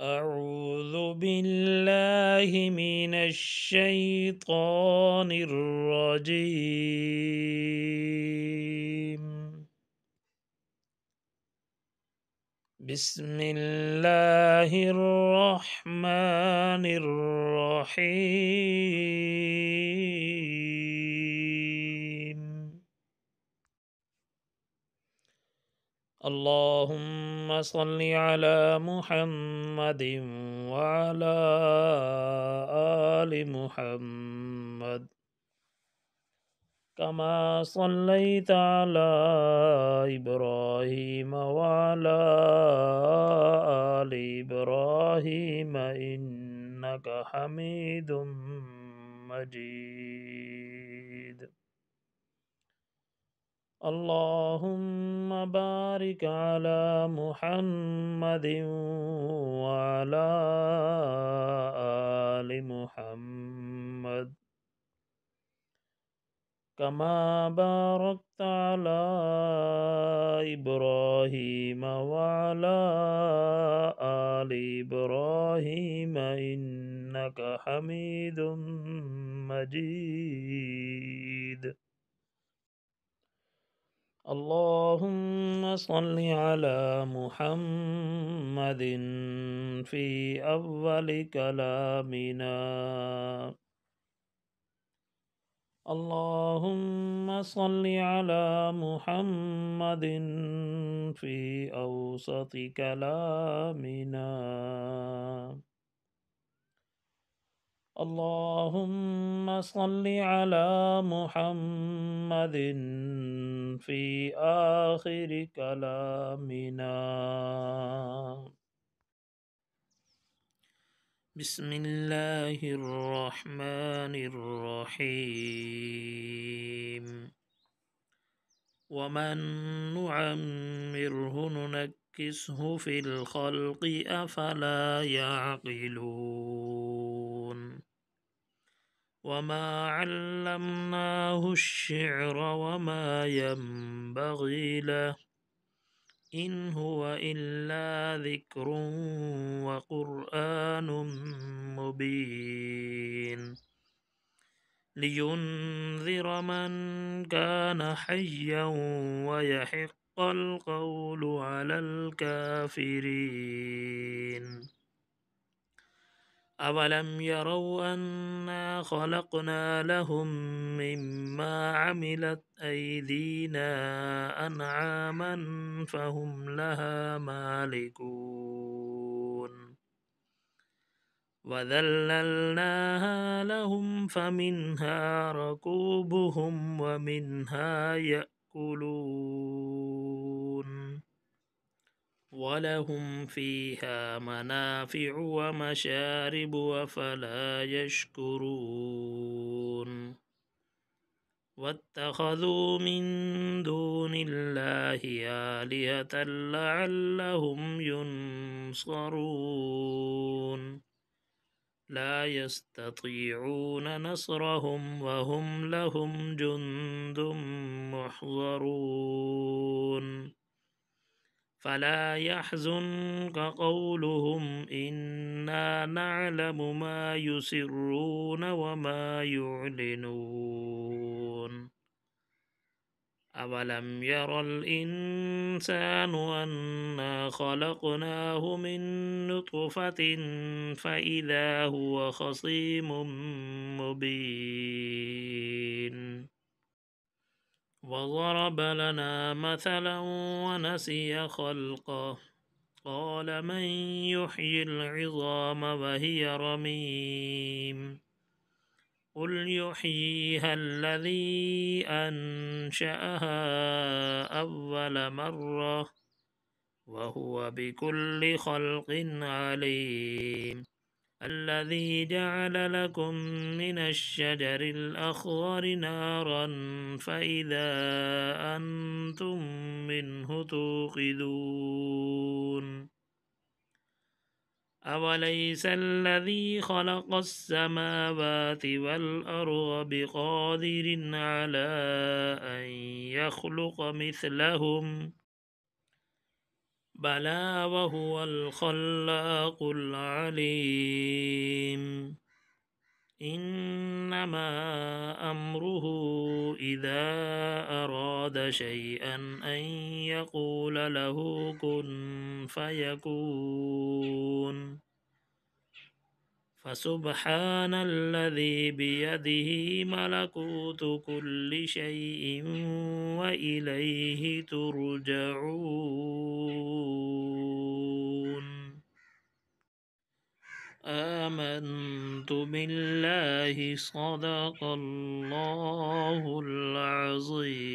أعوذ بالله من الشيطان الرجيم. بسم الله الرحمن الرحيم. اللهم صل على محمد وعلى آل محمد كما صليت على إبراهيم وعلى آل إبراهيم إنك حميد مجيد. اللهم بارك على محمد وعلى آل محمد كما باركت على إبراهيم وعلى آل إبراهيم إنك حميد مجيد. اللهم صل على محمد في أول كلامنا. اللهم صل على محمد في أوسط كلامنا. اللهم صل على محمد في آخر كلامنا. بسم الله الرحمن الرحيم. ومن نعمره ننكسه في الخلق أفلا يعقلون. وما علمناه الشعر وما ينبغي له إن هو إلا ذكر وقرآن مبين لينذر من كان حيا ويحق القول على الكافرين. أولم يروا أنا خلقنا لهم مما عملت أيدينا أنعاما فهم لها مالكون وذللناها لهم فمنها ركوبهم ومنها يأكلون ولهم فيها منافع ومشارب أفلا يشكرون. واتخذوا من دون الله آلهة لعلهم ينصرون لا يستطيعون نصرهم وهم لهم جند محضرون. فلا يحزنك قولهم إنا نعلم ما يسرون وما يعلنون. أولم ير الإنسان أنا خلقناه من نطفة فإذا هو خصيم مبين وضرب لنا مثلا ونسي خلقه قال من يحيي العظام وهي رميم قل يحييها الذي أنشأها أول مرة وهو بكل خلق عليم. الذي جعل لكم من الشجر الأخضر نارا فإذا أنتم منه توقدون. أوليس الذي خلق السماوات والأرض بقادر على أن يخلق مثلهم بلى وهو الخلاق العليم إنما أمره إذا أراد شيئا أن يقول له كن فيكون فسبحان الذي بيده ملكوت كل شيء وإليه ترجعون آمنت بالله صدق الله العظيم.